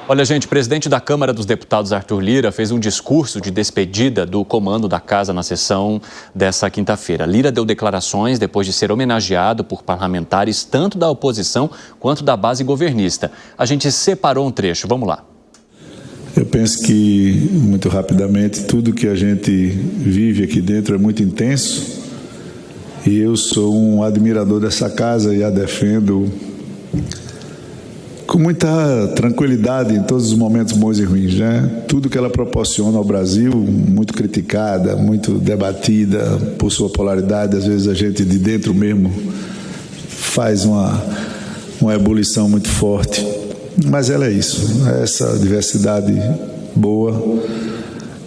Olha, gente, o presidente da Câmara dos Deputados, Arthur Lira, fez um discurso de despedida do comando da casa na sessão dessa quinta-feira. Lira deu declarações depois de ser homenageado por parlamentares tanto da oposição quanto da base governista. A gente separou um trecho, vamos lá. Eu penso que, muito rapidamente, tudo que a gente vive aqui dentro é muito intenso e eu sou um admirador dessa casa e a defendo com muita tranquilidade em todos os momentos bons e ruins, né? Tudo que ela proporciona ao Brasil, muito criticada, muito debatida por sua polaridade, às vezes a gente de dentro mesmo faz uma ebulição muito forte, mas ela é isso, é essa diversidade boa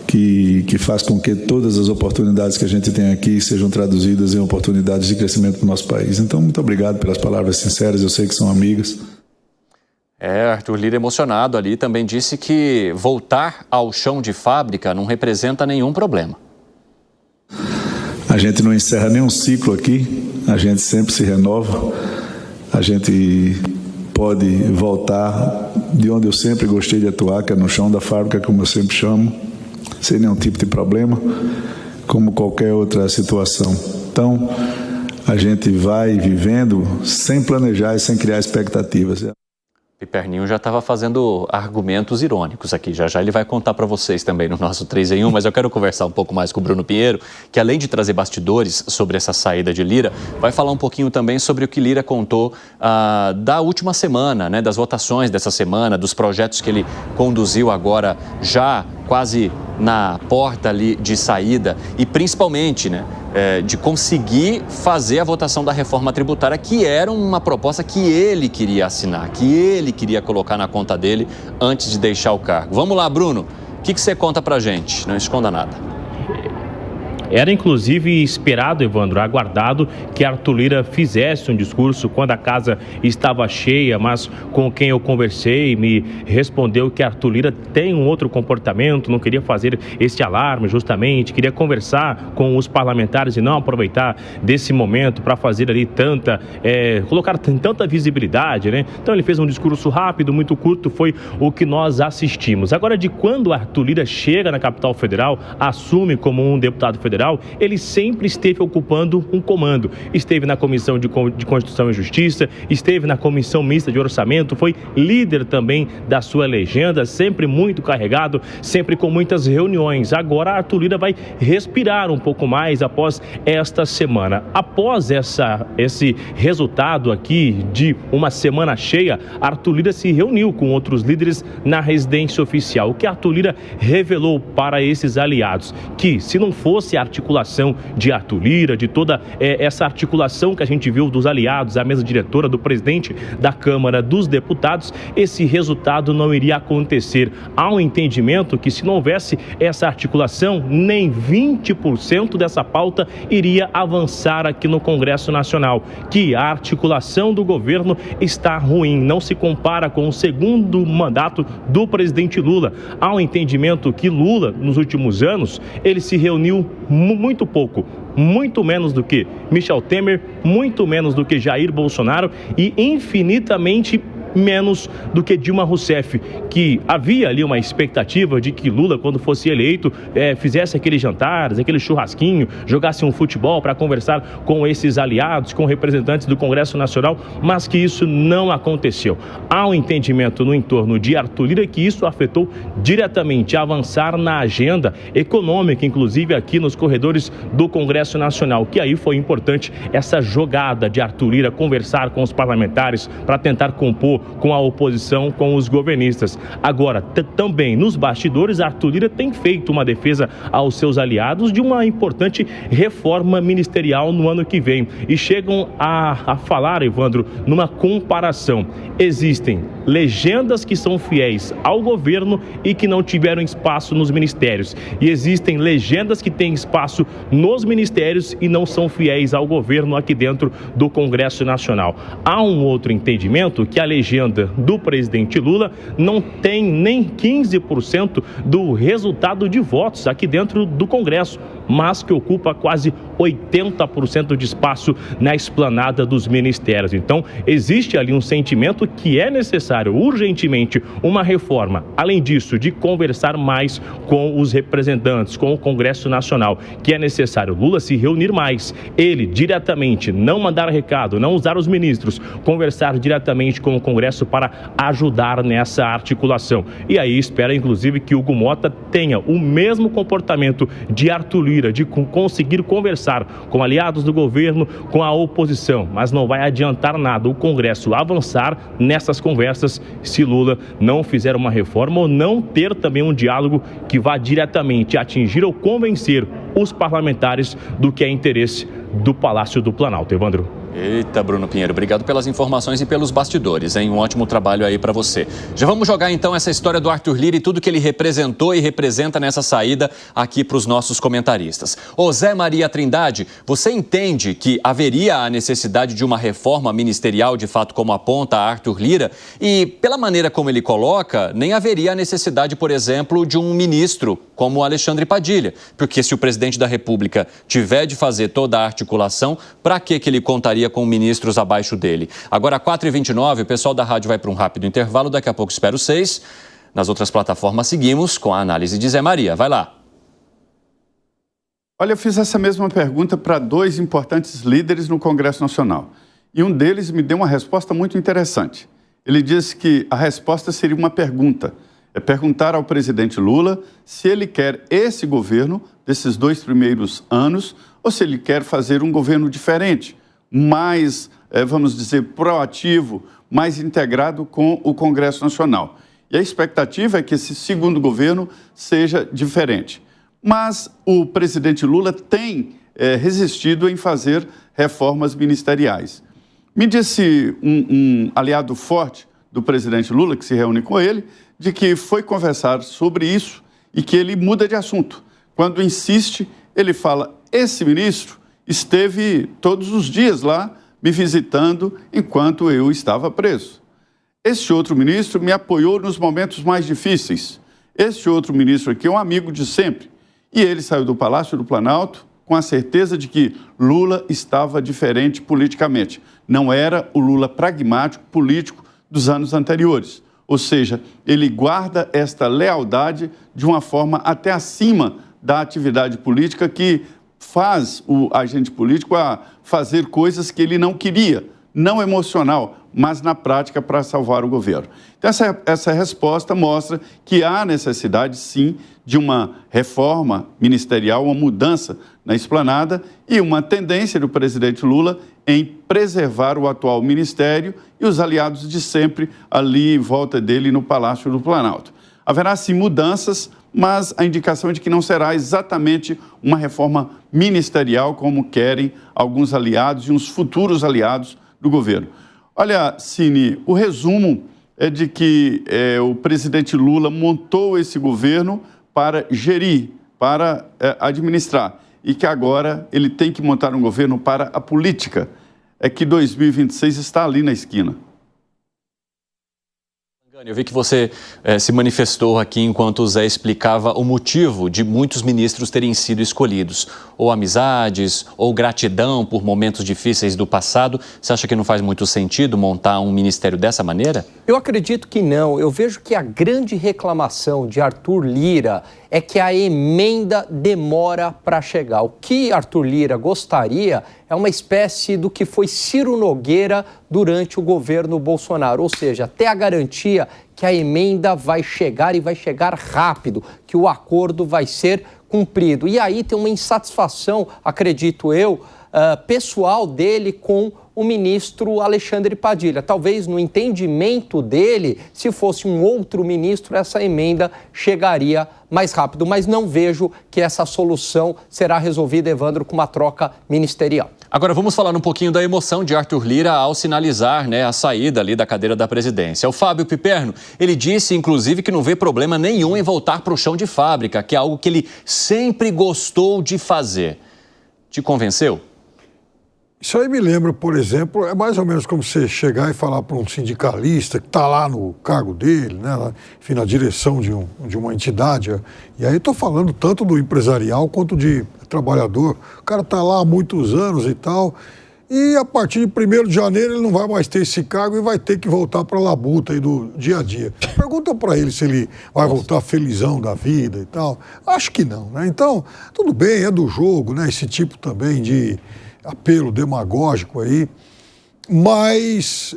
que faz com que todas as oportunidades que a gente tem aqui sejam traduzidas em oportunidades de crescimento para o nosso país. Então, muito obrigado pelas palavras sinceras, eu sei que são amigas. Arthur Lira, emocionado ali, também disse que voltar ao chão de fábrica não representa nenhum problema. A gente não encerra nenhum ciclo aqui, a gente sempre se renova, a gente pode voltar de onde eu sempre gostei de atuar, que é no chão da fábrica, como eu sempre chamo, sem nenhum tipo de problema, como qualquer outra situação. Então, a gente vai vivendo sem planejar e sem criar expectativas. Piperninho já estava fazendo argumentos irônicos aqui, já ele vai contar para vocês também no nosso 3 em 1, mas eu quero conversar um pouco mais com o Bruno Pinheiro, que além de trazer bastidores sobre essa saída de Lira, vai falar um pouquinho também sobre o que Lira contou da última semana, né, das votações dessa semana, dos projetos que ele conduziu agora já quase na porta ali de saída e principalmente, né, de conseguir fazer a votação da reforma tributária, que era uma proposta que ele queria assinar, que ele queria colocar na conta dele antes de deixar o cargo. Vamos lá, Bruno, o que você conta pra gente? Não esconda nada. Era inclusive esperado, Evandro, aguardado que Arthur Lira fizesse um discurso quando a casa estava cheia, mas com quem eu conversei me respondeu que Arthur Lira tem um outro comportamento, não queria fazer esse alarme justamente, queria conversar com os parlamentares e não aproveitar desse momento para fazer ali colocar tanta visibilidade, né? Então ele fez um discurso rápido, muito curto, foi o que nós assistimos. Agora, de quando Arthur Lira chega na capital federal, assume como um deputado federal, ele sempre esteve ocupando um comando. Esteve na Comissão de Constituição e Justiça, esteve na Comissão Mista de Orçamento, foi líder também da sua legenda, sempre muito carregado, sempre com muitas reuniões. Agora Arthur Lira vai respirar um pouco mais após esta semana. Após esse resultado aqui de uma semana cheia, Arthur Lira se reuniu com outros líderes na residência oficial. O que Arthur Lira revelou para esses aliados? Que se não fosse a articulação de Arthur Lira, de toda essa articulação que a gente viu dos aliados, a mesa diretora, do presidente da Câmara dos Deputados, esse resultado não iria acontecer. Há um entendimento que se não houvesse essa articulação, nem 20% dessa pauta iria avançar aqui no Congresso Nacional, que a articulação do governo está ruim, não se compara com o segundo mandato do presidente Lula. Há um entendimento que Lula, nos últimos anos, ele se reuniu muito pouco, muito menos do que Michel Temer, muito menos do que Jair Bolsonaro e infinitamente menos do que Dilma Rousseff, que havia ali uma expectativa de que Lula, quando fosse eleito, fizesse aqueles jantares, aquele churrasquinho, jogasse um futebol para conversar com esses aliados, com representantes do Congresso Nacional, mas que isso não aconteceu. Há um entendimento no entorno de Arthur Lira que isso afetou diretamente a avançar na agenda econômica, inclusive aqui nos corredores do Congresso Nacional, que aí foi importante essa jogada de Arthur Lira conversar com os parlamentares para tentar compor com a oposição, com os governistas. Agora, também nos bastidores, Arthur Lira tem feito uma defesa aos seus aliados de uma importante reforma ministerial no ano que vem. E chegam a falar, Evandro, numa comparação. Existem legendas que são fiéis ao governo e que não tiveram espaço nos ministérios. E existem legendas que têm espaço nos ministérios e não são fiéis ao governo aqui dentro do Congresso Nacional. Há um outro entendimento que a legenda agenda do presidente Lula não tem nem 15% do resultado de votos aqui dentro do Congresso, mas que ocupa quase 80% de espaço na esplanada dos ministérios. Então, existe ali um sentimento que é necessário urgentemente uma reforma. Além disso, de conversar mais com os representantes, com o Congresso Nacional, que é necessário Lula se reunir mais, ele diretamente, não mandar recado, não usar os ministros, conversar diretamente com o Congresso para ajudar nessa articulação. E aí espera, inclusive, que Hugo Mota tenha o mesmo comportamento de Arthur Lira, de conseguir conversar com aliados do governo, com a oposição, mas não vai adiantar nada o Congresso avançar nessas conversas se Lula não fizer uma reforma ou não ter também um diálogo que vá diretamente atingir ou convencer os parlamentares do que é interesse do Palácio do Planalto. Evandro. Eita, Bruno Pinheiro, obrigado pelas informações e pelos bastidores, hein? Um ótimo trabalho aí para você. Já vamos jogar então essa história do Arthur Lira e tudo que ele representou e representa nessa saída aqui para os nossos comentaristas. Ô Zé Maria Trindade, você entende que haveria a necessidade de uma reforma ministerial, de fato, como aponta Arthur Lira? E pela maneira como ele coloca, nem haveria a necessidade, por exemplo, de um ministro como Alexandre Padilha, porque se o presidente da República tiver de fazer toda a articulação, para que ele contaria com ministros abaixo dele? Agora, 4h29, o pessoal da rádio vai para um rápido intervalo, daqui a pouco espero 6. Nas outras plataformas seguimos com a análise de Zé Maria. Vai lá. Olha, eu fiz essa mesma pergunta para 2 importantes líderes no Congresso Nacional. E um deles me deu uma resposta muito interessante. Ele disse que a resposta seria uma pergunta. É perguntar ao presidente Lula se ele quer esse governo desses 2 primeiros anos ou se ele quer fazer um governo diferente, mais, vamos dizer, proativo, mais integrado com o Congresso Nacional. E a expectativa é que esse segundo governo seja diferente. Mas o presidente Lula tem resistido em fazer reformas ministeriais. Me disse um aliado forte do presidente Lula, que se reúne com ele, de que foi conversar sobre isso e que ele muda de assunto. Quando insiste, ele fala, esse ministro esteve todos os dias lá me visitando enquanto eu estava preso. Este outro ministro me apoiou nos momentos mais difíceis. Este outro ministro aqui é um amigo de sempre. E ele saiu do Palácio do Planalto com a certeza de que Lula estava diferente politicamente. Não era o Lula pragmático político dos anos anteriores. Ou seja, ele guarda esta lealdade de uma forma até acima da atividade política que faz o agente político a fazer coisas que ele não queria, não emocional, mas na prática para salvar o governo. Então, essa resposta mostra que há necessidade, sim, de uma reforma ministerial, uma mudança na esplanada e uma tendência do presidente Lula em preservar o atual ministério e os aliados de sempre ali em volta dele no Palácio do Planalto. Haverá, sim, mudanças, mas a indicação é de que não será exatamente uma reforma ministerial como querem alguns aliados e uns futuros aliados do governo. Olha, Cine, o resumo é de que o presidente Lula montou esse governo para gerir, para administrar, e que agora ele tem que montar um governo para a política. É que 2026 está ali na esquina. Eu vi que você se manifestou aqui enquanto o Zé explicava o motivo de muitos ministros terem sido escolhidos. Ou amizades, ou gratidão por momentos difíceis do passado. Você acha que não faz muito sentido montar um ministério dessa maneira? Eu acredito que não. Eu vejo que a grande reclamação de Arthur Lira é que a emenda demora para chegar. O que Arthur Lira gostaria é uma espécie do que foi Ciro Nogueira durante o governo Bolsonaro, ou seja, ter a garantia que a emenda vai chegar e vai chegar rápido, que o acordo vai ser cumprido. E aí tem uma insatisfação, acredito eu, pessoal dele com o ministro Alexandre Padilha. Talvez no entendimento dele, se fosse um outro ministro, essa emenda chegaria mais rápido, mas não vejo que essa solução será resolvida, Evandro, com uma troca ministerial. Agora vamos falar um pouquinho da emoção de Arthur Lira ao sinalizar, a saída ali da cadeira da presidência. O Fábio Piperno, ele disse inclusive que não vê problema nenhum em voltar para o chão de fábrica, que é algo que ele sempre gostou de fazer. Te convenceu? Isso aí me lembra, por exemplo, é mais ou menos como você chegar e falar para um sindicalista que está lá no cargo dele, né, enfim, na direção de uma entidade. E aí estou falando tanto do empresarial quanto de trabalhador. O cara está lá há muitos anos e tal, e a partir de 1º de janeiro ele não vai mais ter esse cargo e vai ter que voltar para a labuta aí do dia a dia. Pergunta para ele se ele vai voltar felizão da vida e tal. Acho que não, né? Então, tudo bem, é do jogo, né? Esse tipo também de apelo demagógico aí, mas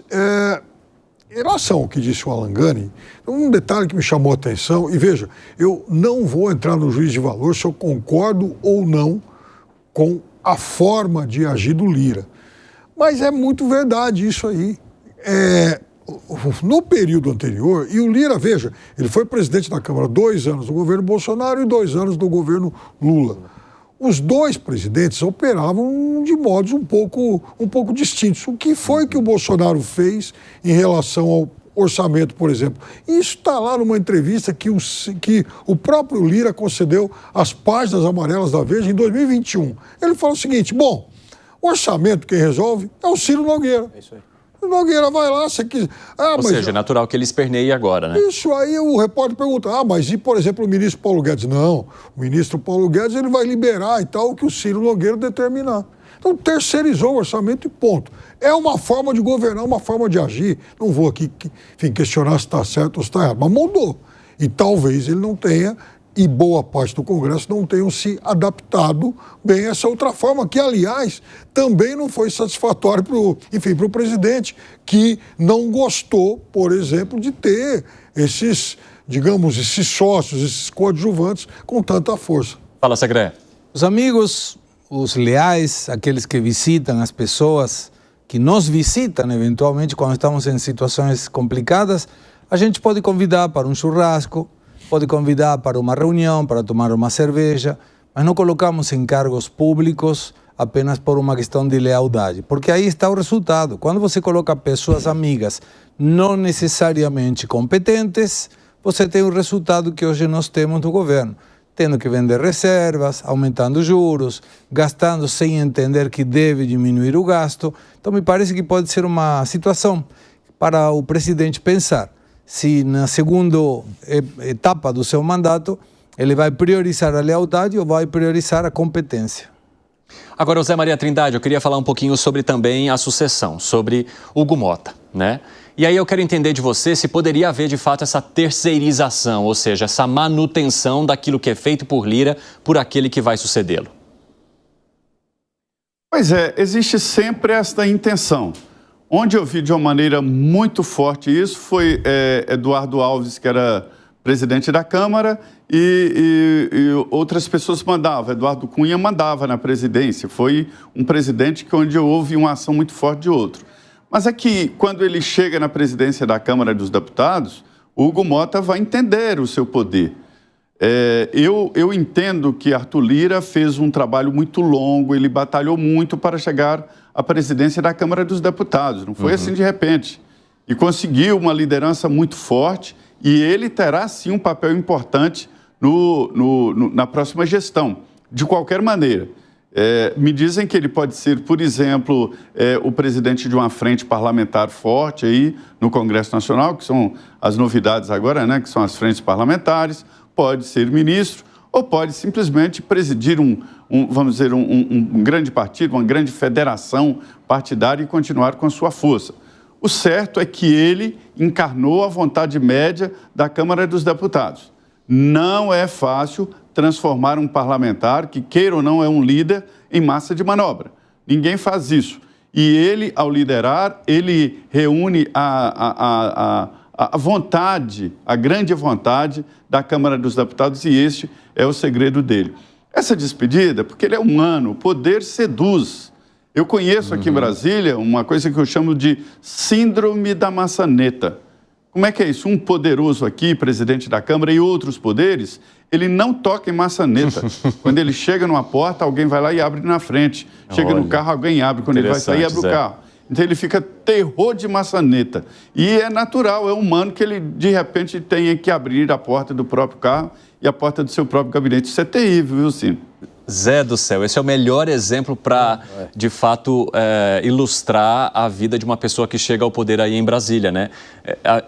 em relação ao que disse o Alan Gani, um detalhe que me chamou a atenção, e veja, eu não vou entrar no juízo de valor se eu concordo ou não com a forma de agir do Lira, mas é muito verdade isso aí. No período anterior, e o Lira, veja, ele foi presidente da Câmara 2 anos do governo Bolsonaro e 2 anos do governo Lula. Os dois presidentes operavam de modos um pouco distintos. O que foi que o Bolsonaro fez em relação ao orçamento, por exemplo? Isso está lá numa entrevista que o próprio Lira concedeu às páginas amarelas da Veja em 2021. Ele fala o seguinte: bom, o orçamento quem resolve é o Ciro Nogueira. É isso aí. O Nogueira vai lá, você quiser. Ou seja, é natural que ele esperneie agora, né? Isso aí o repórter pergunta, mas e, por exemplo, o ministro Paulo Guedes? Não, o ministro Paulo Guedes ele vai liberar e tal o que o Ciro Nogueira determinar. Então, terceirizou o orçamento e ponto. É uma forma de governar, uma forma de agir. Não vou aqui, enfim, questionar se está certo ou se está errado, mas mudou. E talvez ele não tenha, e boa parte do Congresso não tenham se adaptado bem a essa outra forma, que, aliás, também não foi satisfatório para o presidente, que não gostou, por exemplo, de ter esses sócios, esses coadjuvantes com tanta força. Fala, Segré. Os amigos, os leais, aqueles que visitam as pessoas, que nos visitam eventualmente quando estamos em situações complicadas, a gente pode convidar para um churrasco, pode convidar para uma reunião, para tomar uma cerveja, mas não colocamos em cargos públicos apenas por uma questão de lealdade, porque aí está o resultado. Quando você coloca pessoas amigas não necessariamente competentes, você tem o resultado que hoje nós temos no governo, tendo que vender reservas, aumentando juros, gastando sem entender que deve diminuir o gasto. Então me parece que pode ser uma situação para o presidente pensar se na segunda etapa do seu mandato ele vai priorizar a lealdade ou vai priorizar a competência. Agora, José Maria Trindade, eu queria falar um pouquinho sobre também a sucessão, sobre Hugo Motta, né? E aí eu quero entender de você se poderia haver de fato essa terceirização, ou seja, essa manutenção daquilo que é feito por Lira por aquele que vai sucedê-lo. Pois é, existe sempre esta intenção. Onde eu vi de uma maneira muito forte isso foi Eduardo Alves, que era presidente da Câmara, e outras pessoas mandavam. Eduardo Cunha mandava na presidência. Foi um presidente onde houve uma ação muito forte de outro. Mas é que, quando ele chega na presidência da Câmara dos Deputados, Hugo Motta vai entender o seu poder. Eu entendo que Arthur Lira fez um trabalho muito longo, ele batalhou muito para chegar à presidência da Câmara dos Deputados. Não foi assim de repente. E conseguiu uma liderança muito forte e ele terá, sim, um papel importante na próxima gestão, de qualquer maneira. Me dizem que ele pode ser, por exemplo, o presidente de uma frente parlamentar forte aí no Congresso Nacional, que são as novidades agora, né, que são as frentes parlamentares, pode ser ministro ou pode simplesmente presidir vamos dizer, um grande partido, uma grande federação partidária e continuar com a sua força. O certo é que ele encarnou a vontade média da Câmara dos Deputados. Não é fácil transformar um parlamentar, que queira ou não é um líder, em massa de manobra. Ninguém faz isso. E ele, ao liderar, ele reúne a vontade, a grande vontade da Câmara dos Deputados, e este é o segredo dele. Essa despedida, porque ele é humano, o poder seduz. Eu conheço aqui em Brasília uma coisa que eu chamo de síndrome da maçaneta. Como é que é isso? Um poderoso aqui, presidente da Câmara, e outros poderes, ele não toca em maçaneta. Quando ele chega numa porta, alguém vai lá e abre na frente. Chega no carro, alguém abre. Quando ele vai sair, abre o carro. Então ele fica terror de maçaneta. E é natural, é humano que ele, de repente, tenha que abrir a porta do próprio carro e a porta do seu próprio gabinete. Isso é terrível, viu, Ciro? Zé do céu, esse é o melhor exemplo para, de fato, ilustrar a vida de uma pessoa que chega ao poder aí em Brasília, né?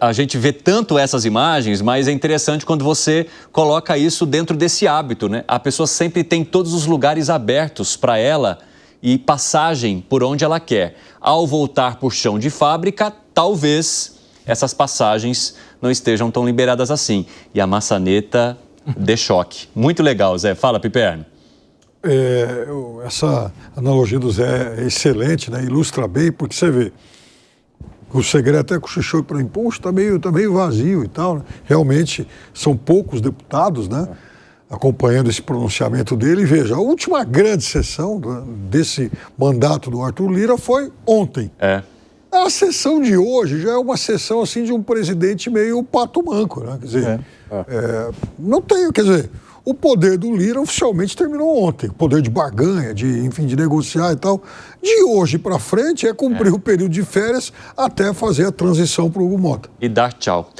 A gente vê tanto essas imagens, mas é interessante quando você coloca isso dentro desse hábito, né? A pessoa sempre tem todos os lugares abertos para ela e passagem por onde ela quer. Ao voltar por chão de fábrica, talvez essas passagens não estejam tão liberadas assim. E a maçaneta de choque. Muito legal, Zé. Fala, Piperno. Essa analogia do Zé é excelente, né? Ilustra bem, porque você vê, o segredo até cochichou para o impulso, está meio vazio e tal, né? Realmente são poucos deputados, né? Acompanhando esse pronunciamento dele. E veja, a última grande sessão desse mandato do Arthur Lira foi ontem. A sessão de hoje já é uma sessão assim de um presidente meio pato manco, né? Quer dizer, não tem, quer dizer, o poder do Lira oficialmente terminou ontem. O poder de barganha, de negociar e tal. De hoje para frente é cumprir o período de férias até fazer a transição para o Hugo Mota. E dar tchau.